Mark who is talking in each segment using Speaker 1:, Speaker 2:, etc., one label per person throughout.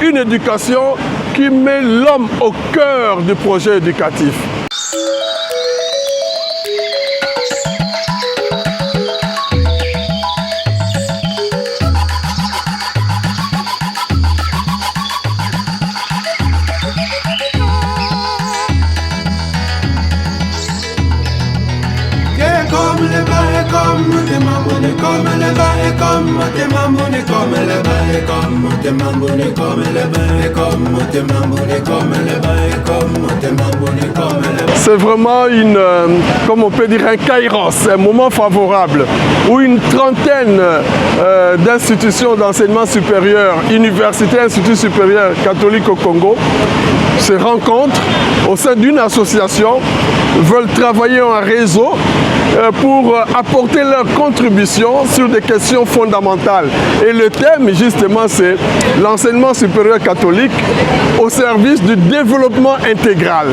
Speaker 1: une éducation qui met l'homme au cœur du projet éducatif. C'est vraiment comme on peut dire, un kairos, un moment favorable où une trentaine d'institutions d'enseignement supérieur, universités, instituts supérieurs catholiques au Congo se rencontrent au sein d'une association, veulent travailler en réseau pour apporter leur contribution sur des questions fondamentales. Et le thème, justement, c'est l'enseignement supérieur catholique au service du développement intégral.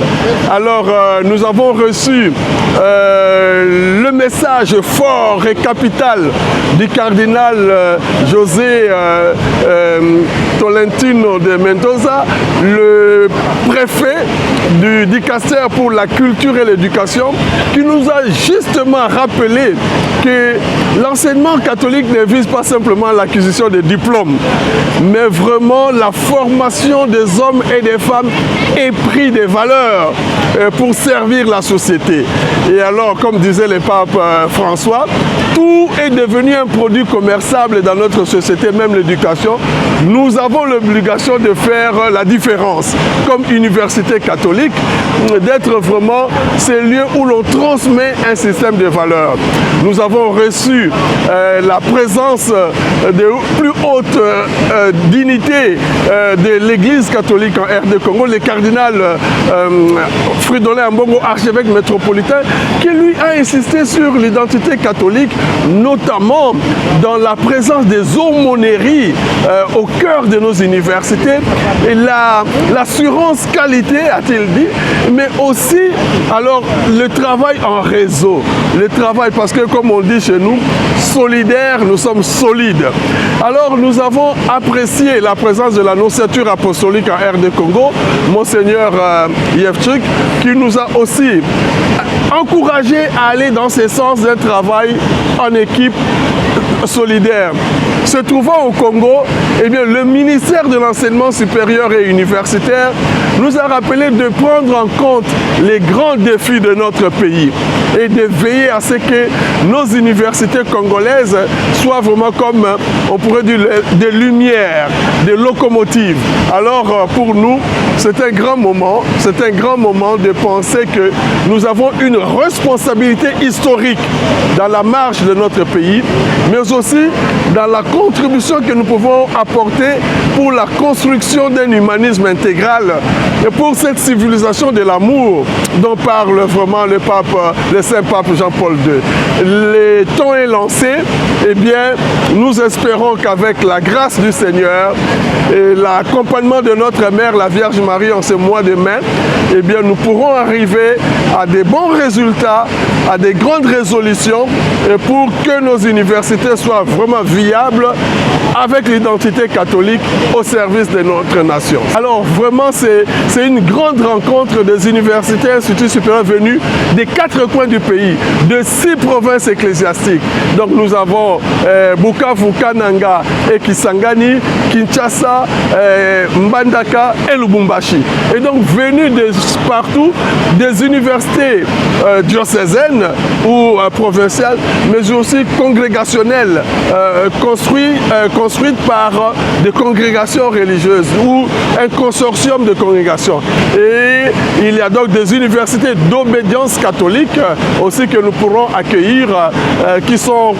Speaker 1: Alors, nous avons reçu le message fort et capital du cardinal José Tolentino de Mendoza, le préfet du dicaster pour la culture et l'éducation, qui nous a justement rappelé que l'enseignement catholique ne vise pas simplement l'acquisition de diplômes, mais vraiment la formation des hommes et des femmes épris des valeurs pour servir la société. Et alors, comme disait le pape François, tout est devenu un produit commerçable dans notre société, même l'éducation. Nous avons l'obligation de faire la différence, comme université catholique, d'être vraiment ces lieux où l'on transmet un système de valeurs. Nous avons reçu la présence des plus hautes dignités de l'Église catholique en RD Congo, le cardinal Fridolin Ambongo, archevêque métropolitain, qui lui a insisté sur l'identité catholique, notamment dans la présence des aumôneries au cœur de nos universités et l'assurance qualité, a-t-il dit, mais aussi alors le travail en réseau. Le travail, parce que comme on dit chez nous, solidaire, nous sommes solides. Alors nous avons apprécié la présence de la nonciature apostolique en RD Congo, Monseigneur Yevchik, qui nous a aussi encouragé à aller dans ce sens d'un travail en équipe solidaire. Se trouvant au Congo, eh bien, le ministère de l'enseignement supérieur et universitaire nous a rappelé de prendre en compte les grands défis de notre pays et de veiller à ce que nos universités congolaises soient vraiment comme, on pourrait dire, des lumières, des locomotives. Alors pour nous, c'est un grand moment de penser que nous avons une responsabilité historique dans la marche de notre pays, mais aussi dans la contribution que nous pouvons apporter pour la construction d'un humanisme intégral et pour cette civilisation de l'amour dont parle vraiment le Saint-Pape Jean-Paul II. Le temps est lancé, eh bien, nous espérons qu'avec la grâce du Seigneur et l'accompagnement de notre Mère, la Vierge Marie, en ce mois de mai, eh bien, nous pourrons arriver à des bons résultats, à des grandes résolutions pour que nos universités soient vraiment viables avec l'identité catholique au service de notre nation. Alors vraiment, c'est une grande rencontre des universités et instituts supérieurs venus des 4 coins du pays, de 6 provinces ecclésiastiques. Donc nous avons Bukavu, Kananga et Kisangani, Kinshasa, Mbandaka et Lubumbashi. Et donc venus de partout, des universités diocésaines ou provinciales, mais aussi congrégationnelles, construites par des congrégations religieuses ou un consortium de congrégations. Et il y a donc des universités d'obédience catholique aussi que nous pourrons accueillir, qui sont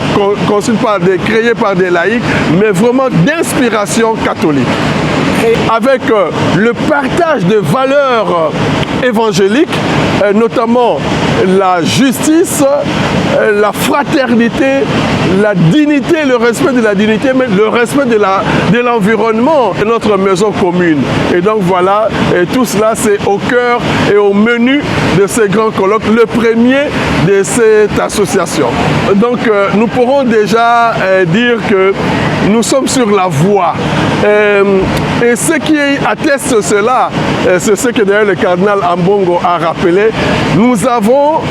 Speaker 1: créées par des laïcs, mais vraiment d'inspiration catholique. Avec le partage de valeurs évangéliques, notamment la justice, la fraternité, la dignité, le respect de la dignité, mais le respect de l'environnement de notre maison commune. Et donc voilà, et tout cela c'est au cœur et au menu de ces grands colloques, le premier de cette association. Donc nous pourrons déjà dire que nous sommes sur la voie. Et ce qui atteste cela, c'est ce que d'ailleurs le cardinal Ambongo a rappelé, nous avons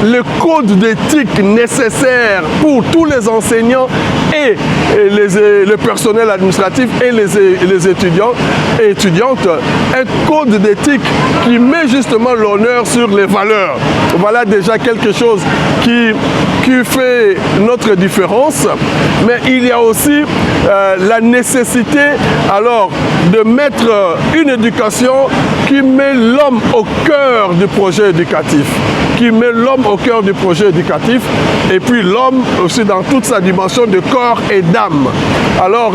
Speaker 1: le code d'éthique nécessaire pour tous les enseignants et le personnel administratif et les étudiants et étudiantes, un code d'éthique qui met justement l'honneur sur les valeurs. Voilà déjà quelque chose qui fait notre différence, mais il y a aussi la nécessité alors de mettre une éducation qui met l'homme au cœur du projet éducatif, au cœur du projet éducatif, et puis l'homme aussi dans toute sa dimension de corps et d'âme. Alors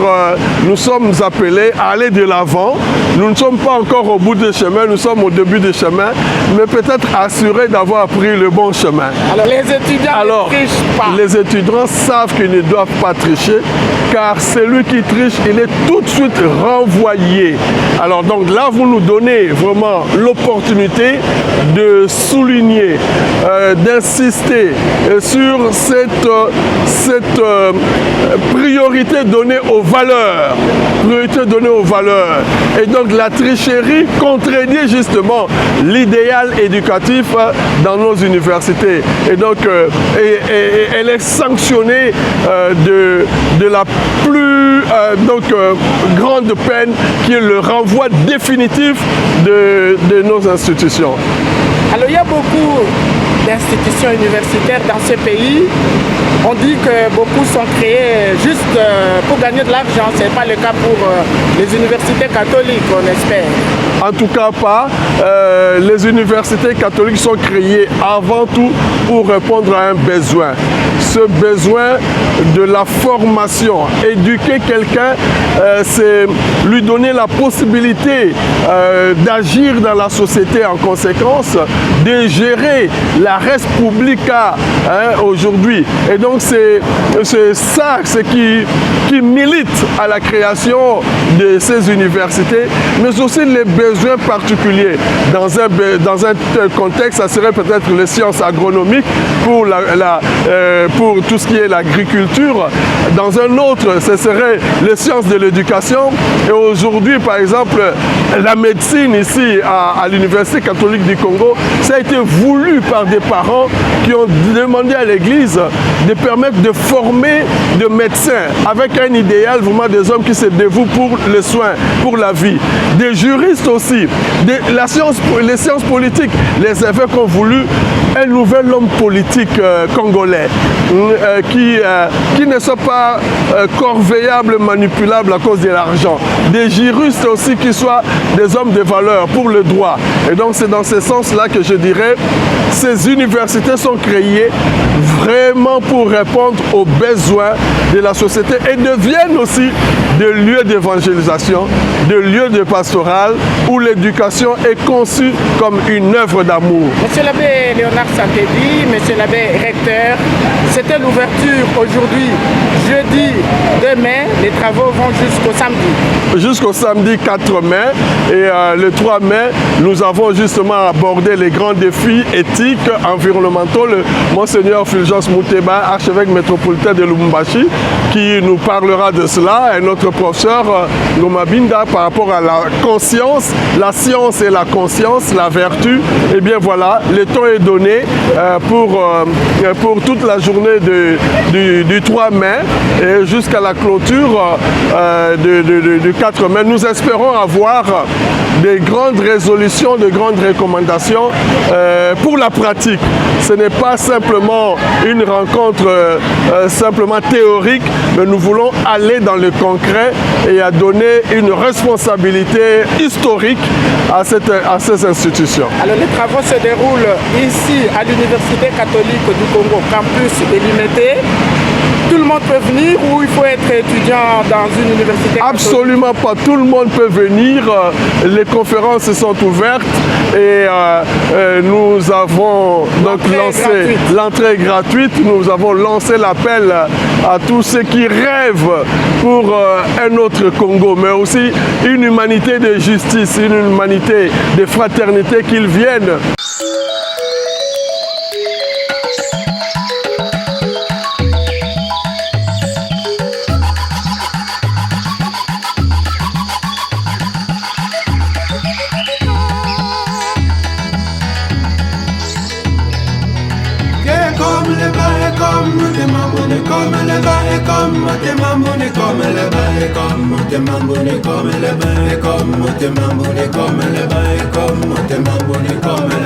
Speaker 1: nous sommes appelés à aller de l'avant. Nous ne sommes pas encore au bout du chemin, nous sommes au début du chemin, mais peut-être assurés d'avoir pris le bon chemin.
Speaker 2: Alors les étudiants ne trichent pas.
Speaker 1: Les étudiants savent qu'ils ne doivent pas tricher, car celui qui triche, il est tout de suite renvoyé. Alors donc là, vous nous donnez vraiment l'opportunité de souligner, d'insister sur cette priorité donnée aux valeurs. Et donc la tricherie contredit justement l'idéal éducatif dans nos universités. Et donc elle est sanctionnée de la plus grande peine qui est le renvoi définitif de nos institutions.
Speaker 2: Alors il y a beaucoup d'institutions universitaires dans ce pays. On dit que beaucoup sont créés juste pour gagner de l'argent. Ce n'est pas le cas pour les universités catholiques, on espère.
Speaker 1: En tout cas pas. Les universités catholiques sont créées avant tout pour répondre à un besoin. Ce besoin de la formation. Éduquer quelqu'un, c'est lui donner la possibilité d'agir dans la société en conséquence, de gérer la res publica aujourd'hui. Et donc c'est ça qui milite à la création de ces universités, mais aussi les besoins particuliers. Dans un contexte, ça serait peut-être les sciences agronomiques pour tout ce qui est l'agriculture. Dans un autre, ce serait les sciences de l'éducation. Et aujourd'hui, par exemple, la médecine ici à l'Université catholique du Congo, ça a été voulu par des parents qui ont demandé à l'Église de permettre de former des médecins avec un idéal vraiment des hommes qui se dévouent pour les soins, pour la vie. Des juristes aussi, les sciences politiques. Les évêques ont voulu un nouvel homme politique congolais qui ne soit pas corvéable, manipulable à cause de l'argent. Des juristes aussi qui soient des hommes de valeur pour le droit. Et donc c'est dans ce sens-là que je dirais ces universités sont créées vraiment pour répondre aux besoins de la société et deviennent aussi des lieux d'évangélisation, des lieux de pastoral où l'éducation est conçue comme une œuvre d'amour.
Speaker 2: Monsieur l'abbé Léonard Santédi, monsieur l'abbé recteur, c'était l'ouverture aujourd'hui, jeudi 2 mai, les travaux vont jusqu'au samedi.
Speaker 1: Jusqu'au samedi 4 mai et le 3 mai, nous avons justement abordé les grands défis éthiques, environnementaux. Le Monseigneur Fulgence Mouteba, archevêque métropolitain de Lubumbashi, qui nous parlera de cela, et notre professeur Ngomabinda par rapport à la conscience, la science et la conscience, la vertu. Et bien voilà, le temps est donné pour toute la journée du 3 mai et jusqu'à la clôture du 4 mai. Nous espérons avoir des grandes résolutions, de grandes recommandations pour la pratique. Ce n'est pas simplement une rencontre simplement théorique, mais nous voulons aller dans le concret et à donner une responsabilité historique à ces institutions.
Speaker 2: Alors les travaux se déroulent ici à l'Université catholique du Congo, campus délimité. Tout le monde peut venir ou il faut être étudiant dans une université catholique?
Speaker 1: Absolument pas, tout le monde peut venir. Les conférences sont ouvertes et nous avons donc lancé l'entrée gratuite. Nous avons lancé l'appel à tous ceux qui rêvent pour un autre Congo, mais aussi une humanité de justice, une humanité de fraternité, qu'ils viennent.
Speaker 3: comme le bas, et comme Motema Mbune, comme le bas, et comme Motema Mbune, comme le bas, et comme Motema Mbune, comme le bas, et comme Motema Mbune, comme le bas, et comme Motema Mbune, comme le